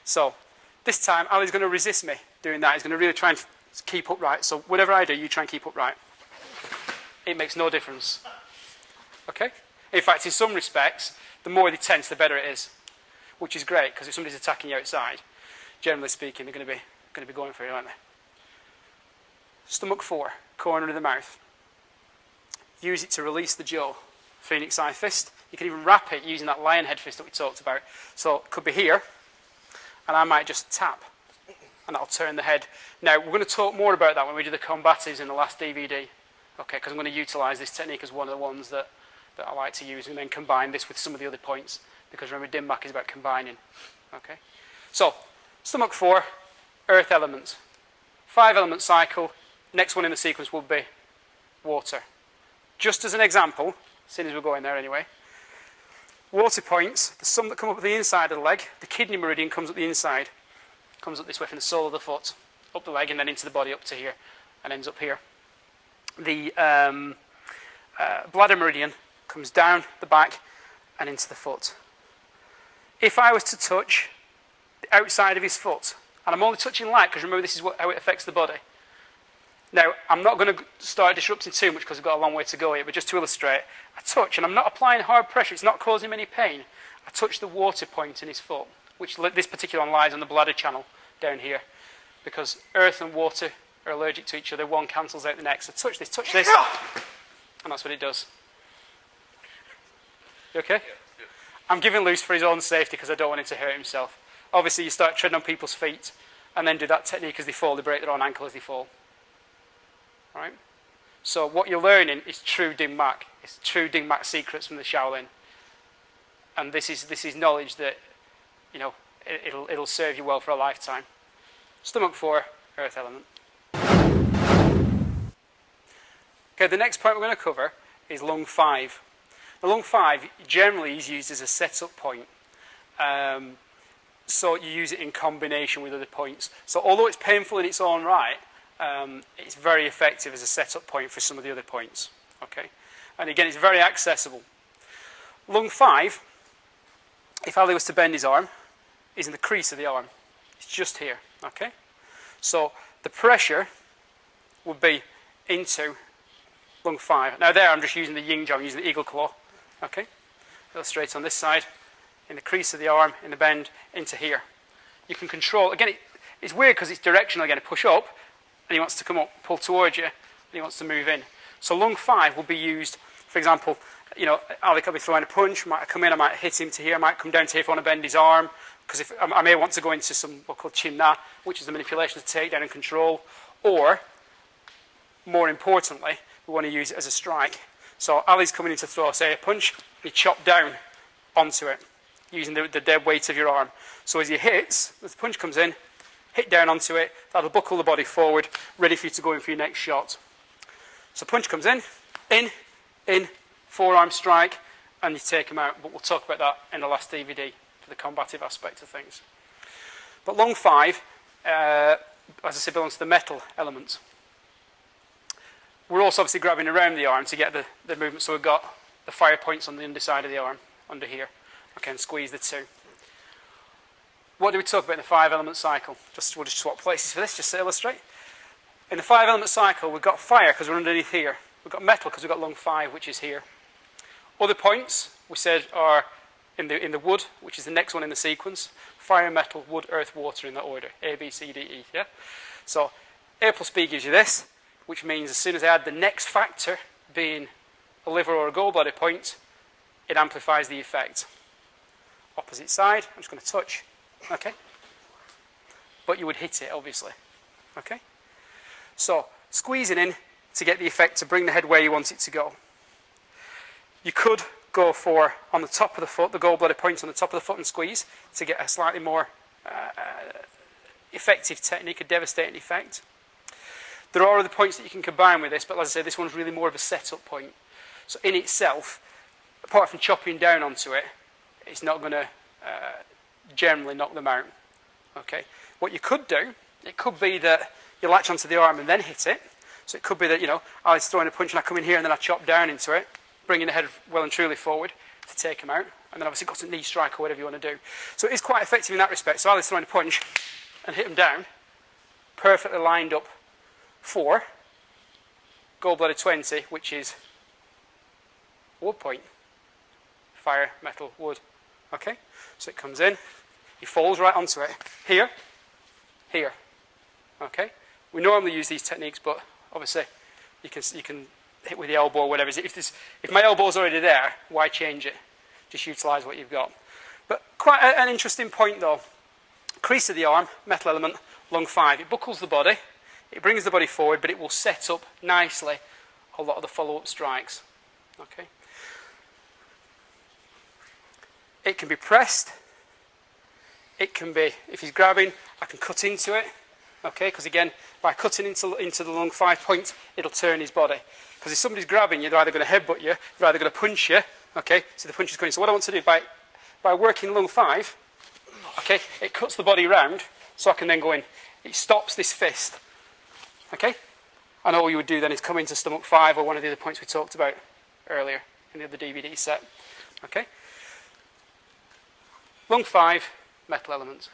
So this time, Ali's going to resist me doing that. He's going to really try and keep upright. So whatever I do, you try and keep upright. It makes no difference. Okay? In fact, in some respects, the more they tense, the better it is, which is great, because if somebody's attacking you outside, generally speaking, they're going to be going for you, aren't they? Stomach 4, corner of the mouth. Use it to release the jaw. Phoenix eye fist. You can even wrap it using that lion head fist that we talked about. So it could be here, and I might just tap, and that'll turn the head. Now, we're going to talk more about that when we do the combatives in the last DVD, okay, because I'm going to utilize this technique as one of the ones that I like to use, and then combine this with some of the other points, because remember, Dim Mak is about combining. Okay, so stomach 4, earth element. 5-element cycle. Next one in the sequence will be water. Just as an example, seeing as we're going there anyway, water points, there's some that come up the inside of the leg. The kidney meridian comes up the inside, comes up this way from the sole of the foot, up the leg, and then into the body up to here, and ends up here. The bladder meridian comes down the back and into the foot. If I was to touch the outside of his foot, and I'm only touching light, because remember this is how it affects the body. Now, I'm not going to start disrupting too much because we've got a long way to go here, but just to illustrate, I touch, and I'm not applying hard pressure, it's not causing him any pain. I touch the water point in his foot, which this particular one lies on the bladder channel down here, because earth and water are allergic to each other, one cancels out the next. So touch this, and that's what it does. You okay? Yeah. I'm giving loose for his own safety because I don't want him to hurt himself. Obviously, you start treading on people's feet and then do that technique as they fall. They break their own ankle as they fall. Right? So what you're learning is true Dim Mak. It's true Dim Mak secrets from the Shaolin. And this is knowledge that, you know, it'll serve you well for a lifetime. Stomach 4, earth element. Okay, the next point we're going to cover is lung 5. The lung 5 generally is used as a set-up point. So you use it in combination with other points. So although it's painful in its own right, it's very effective as a set-up point for some of the other points. Okay, and again, it's very accessible. Lung 5, if Ali was to bend his arm, is in the crease of the arm. It's just here. Okay, so the pressure would be into lung 5. Now there, I'm just using the yin jaw, I'm using the eagle claw. Okay, illustrate on this side, in the crease of the arm, in the bend, into here. You can control, again, it's weird because it's directional again, push up, and he wants to come up, pull towards you, and he wants to move in. So lung 5 will be used, for example, you know, Ali could be throwing a punch, might come in, I might hit him to here, I might come down to here if I want to bend his arm, because if I may want to go into some what called chin na, which is the manipulation of takedown and control, or, more importantly, we want to use it as a strike. So Ali's coming in to throw, say, a punch, you chop down onto it, using the dead weight of your arm. So as he hits, as the punch comes in, hit down onto it, that'll buckle the body forward, ready for you to go in for your next shot. So punch comes in, forearm strike, and you take him out. But we'll talk about that in the last DVD for the combative aspect of things. But lung 5, as I said, belongs to the metal element. We're also obviously grabbing around the arm to get the movement, so we've got the fire points on the underside of the arm, under here. Okay, and squeeze the two. What do we talk about in the 5-element cycle? We'll just swap places for this, just to illustrate. In the 5-element cycle, we've got fire because we're underneath here. We've got metal because we've got lung 5, which is here. Other points, we said, are in the wood, which is the next one in the sequence. Fire, metal, wood, earth, water in that order. A, B, C, D, E. Yeah? So A plus B gives you this, which means as soon as I add the next factor, being a liver or a gallbladder point, it amplifies the effect. Opposite side, I'm just going to touch. Okay? But you would hit it, obviously. Okay? So, squeezing in to get the effect to bring the head where you want it to go. You could go for, on the top of the foot, the gallbladder point on the top of the foot and squeeze to get a slightly more effective technique, a devastating effect. There are other points that you can combine with this, but as I say, this one's really more of a set-up point. So in itself, apart from chopping down onto it, it's not going to generally knock them out. Okay. What you could do, it could be that you latch onto the arm and then hit it. So it could be that, you know, I was throwing a punch and I come in here and then I chop down into it, bringing the head well and truly forward to take him out. and then obviously got a knee strike or whatever you want to do. So it is quite effective in that respect. So I'll just throw in a punch and hit them down, perfectly lined up for gold-blooded 20, which is wood point. Fire, metal, wood. Okay? So it comes in, he falls right onto it. Here, here. Okay? We normally use these techniques, but obviously you can hit with the elbow or whatever. If my elbow's already there, why change it? Just utilise what you've got. But quite an interesting point though. Crease of the arm, metal element, lung 5. It buckles the body, it brings the body forward, but it will set up nicely a lot of the follow-up strikes. Okay. It can be pressed. It can be, if he's grabbing, I can cut into it. Okay, because again, by cutting into the lung 5 point, it'll turn his body. Because if somebody's grabbing you, they're either going to headbutt you, they're either going to punch you. Okay, so the punch is going. So what I want to do by working lung 5, okay, it cuts the body round, so I can then go in. It stops this fist. Okay, and all you would do then is come into stomach 5 or one of the other points we talked about earlier in the other DVD set. Okay, lung 5, metal elements.